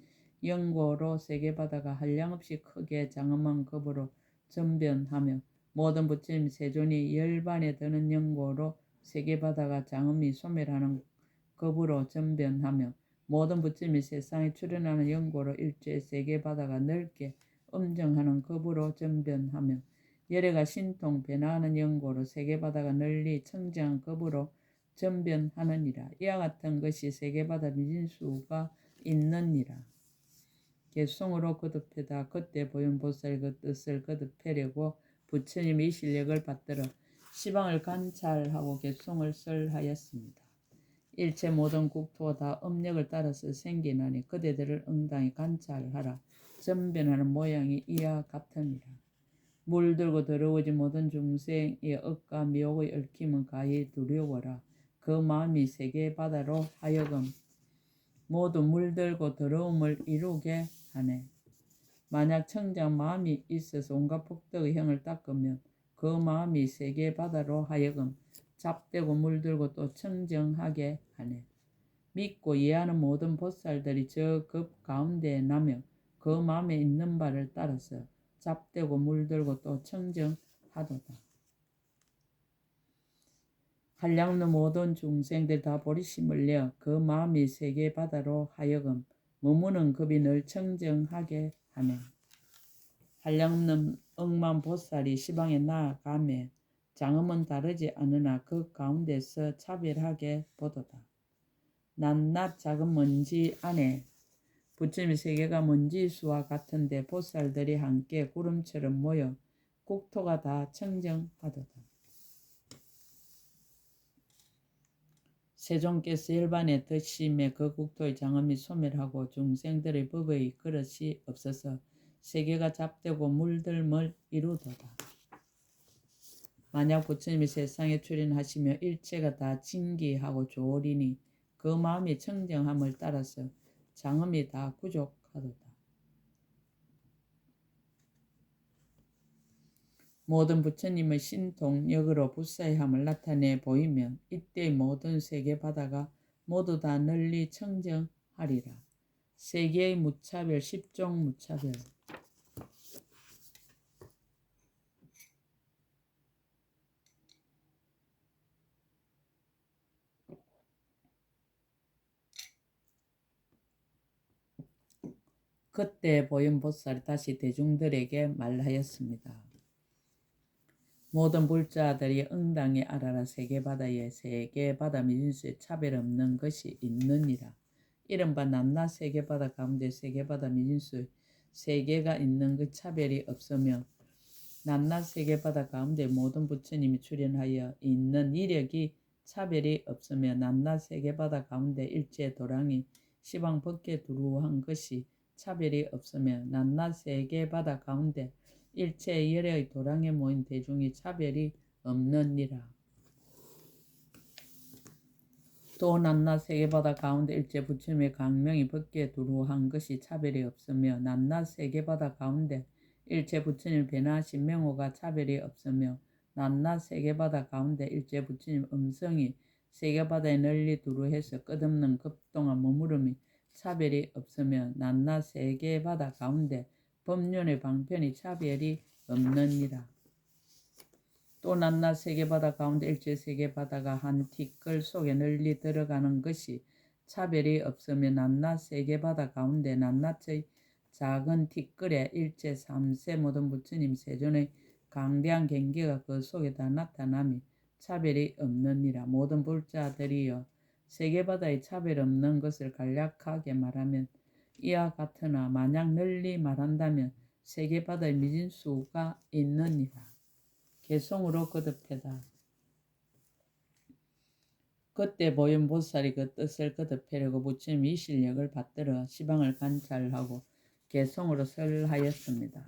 연고로 세계바다가 한량없이 크게 장엄한 급으로 전변하며 모든 부처님 세존이 열반에 드는 연고로 세계바다가 장엄히 소멸하는 급으로 전변하며 모든 부처님이 세상에 출현하는 연고로 일체 세계바다가 넓게 음정하는 급으로 전변하며 열애가 신통 변화하는 연고로 세계바다가 널리 청정한 급으로 전변하느니라. 이와 같은 것이 세계바다 미진수가 있느니라. 개송으로 거듭해다 그때 보현보살이 그 뜻을 거듭하려고 부처님이 이 실력을 받들어 시방을 관찰하고 개송을 설하였습니다. 일체 모든 국토가 다 음력을 따라서 생기나니 그대들을 응당히 관찰하라. 전변하는 모양이 이와 같으니라. 물들고 더러워진 모든 중생의 억과 미혹의 얽힘은 가히 두려워라. 그 마음이 세계바다로 하여금 모두 물들고 더러움을 이루게 하네. 만약 청정 마음이 있어서 온갖 폭덕의 형을 닦으면 그 마음이 세계바다로 하여금 잡되고 물들고 또 청정하게 하네. 믿고 이해하는 모든 보살들이 저 급 가운데에 나며 그 마음에 있는 바를 따라서 잡되고 물들고 또 청정하도다. 한량없는 모든 중생들 다 보리심을 내어 그 마음이 세계바다로 하여금 머무는 급이 늘 청정하게 하네. 한량없는 억만 보살이 시방에 나아가며 장엄은 다르지 않으나 그 가운데서 차별하게 보도다. 낱낱 작은 먼지 안에 부처님의 세계가 먼지수와 같은데 보살들이 함께 구름처럼 모여 국토가 다 청정하도다. 세종께서 열반에 드심에 그 국토의 장엄이 소멸하고 중생들의 법의 그릇이 없어서 세계가 잡되고 물들물 이루도다. 만약 부처님이 세상에 출현하시며 일체가 다 진기하고 조리니 그 마음이 청정함을 따라서 장엄이 다 구족하도다. 모든 부처님의 신통력으로 불사의함을 나타내 보이면 이때의 모든 세계 바다가 모두 다 널리 청정하리라. 세계의 무차별, 십종 무차별. 그때 보현보살이 다시 대중들에게 말하였습니다. 모든 불자들이 응당히 알아라. 세계바다에 세계바다 미진수에 차별 없는 것이 있느니라. 이른바 낱낱 세계바다 가운데 세계바다 미진수 세계가 있는 그 차별이 없으며 낱낱 세계바다 가운데 모든 부처님이 출현하여 있는 이력이 차별이 없으며 낱낱 세계바다 가운데 일체 도량이 시방 밖에 두루한 것이 차별이 없으며 낱낱 세계바다 가운데 일체 열의 도량에 모인 대중이 차별이 없느니라. 또 낱낱 세계바다 가운데 일체 부처님의 강명이 밖에 두루한 것이 차별이 없으며 낱낱 세계바다 가운데 일체 부처님 변화하신 명호가 차별이 없으며 낱낱 세계바다 가운데 일체 부처님 음성이 세계바다에 널리 두루해서 끝없는 급동안 머무름이 차별이 없으며 낱낱 세계바다 가운데 법륜의 방편이 차별이 없느니라. 또 낱낱 세계바다 가운데 일체 세계바다가 한 티끌 속에 널리 들어가는 것이 차별이 없으며 낱낱 세계바다 가운데 낱낱의 작은 티끌에 일체 삼세 모든 부처님 세존의 강대한 경계가 그 속에 다 나타남이 차별이 없느니라. 모든 불자들이여 세계바다의 차별 없는 것을 간략하게 말하면 이와 같으나 만약 널리 말한다면 세계바다의 미진수가 있느니라. 개성으로 거듭해다. 그때 보현보살이 그 뜻을 거듭하려고 부처님이 이 실력을 받들어 시방을 관찰하고 개성으로 설하였습니다.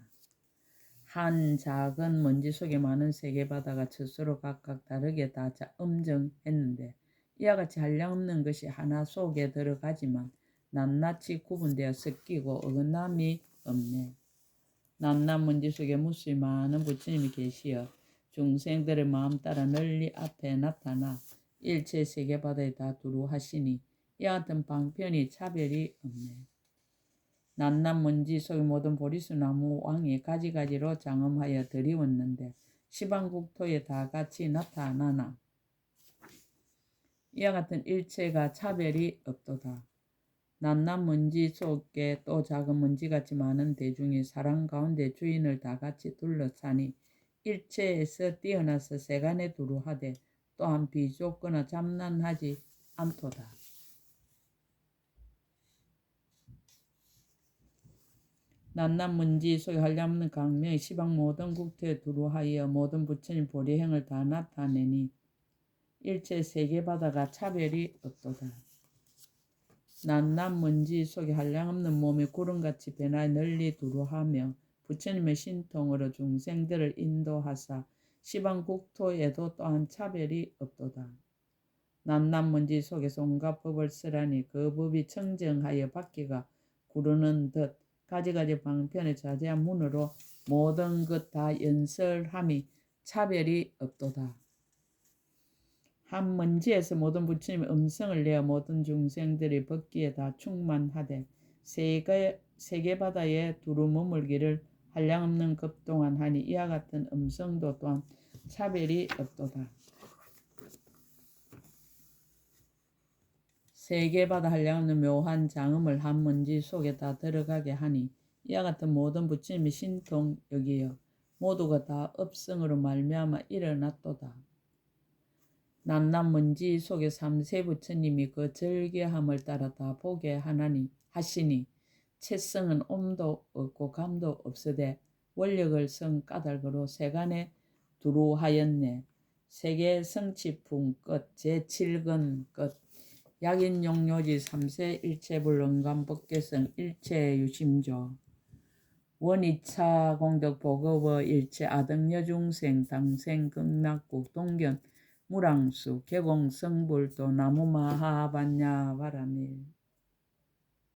한 작은 먼지 속에 많은 세계바다가 스스로 각각 다르게 다 음정했는데 이와 같이 한량없는 것이 하나 속에 들어가지만 낱낱이 구분되어 섞이고 어긋남이 없네. 낱낱 먼지 속에 무수히 많은 부처님이 계시어 중생들의 마음 따라 널리 앞에 나타나 일체 세계바다에 다 두루하시니 이와 같은 방편이 차별이 없네. 낱낱 먼지 속의 모든 보리수나무 왕이 가지가지로 장엄하여 드리웠는데 시방국토에 다 같이 나타나나 이와 같은 일체가 차별이 없도다. 낱낱 먼지 속에 또 작은 먼지같이 많은 대중이 사람 가운데 주인을 다 같이 둘러싸니 일체에서 뛰어나서 세간에 두루하되 또한 비좁거나 잠난하지 않도다. 낱낱 먼지 속에 한량없는 강명이 시방 모든 국토에 두루하여 모든 부처님 보리행을 다 나타내니 일체 세계바다가 차별이 없도다. 낱낱 먼지 속에 한량없는 몸이 구름같이 변하여 널리 두루하며 부처님의 신통으로 중생들을 인도하사 시방 국토에도 또한 차별이 없도다. 낱낱 먼지 속에서 온갖 법을 쓰라니 그 법이 청정하여 바퀴가 구르는 듯 가지가지 방편의 자세한 문으로 모든 것 다 연설함이 차별이 없도다. 한 먼지에서 모든 부처님의 음성을 내어 모든 중생들이 벗기에 다 충만하되 세계바다에 두루 머물기를 한량없는 급동안 하니 이와 같은 음성도 또한 차별이 없도다. 세계바다 한량없는 묘한 장음을 한 먼지 속에 다 들어가게 하니 이와 같은 모든 부처님의 신통력이여 모두가 다 업성으로 말미암아 일어났도다. 낱낱 먼지 속에 삼세 부처님이 그 절개함을 따라 다 보게 하시니 채성은 옴도 없고 감도 없으되 원력을 성 까닭으로 세간에 두루하였네. 세계 성취품 끝 제7근 끝 약인용료지 3세 일체불응감 법계성 일체유심조 원이차 공덕 보급어 일체 아등여중생 당생 극락국 동견 무랑수 개공성불도 나무마하반야 바라밀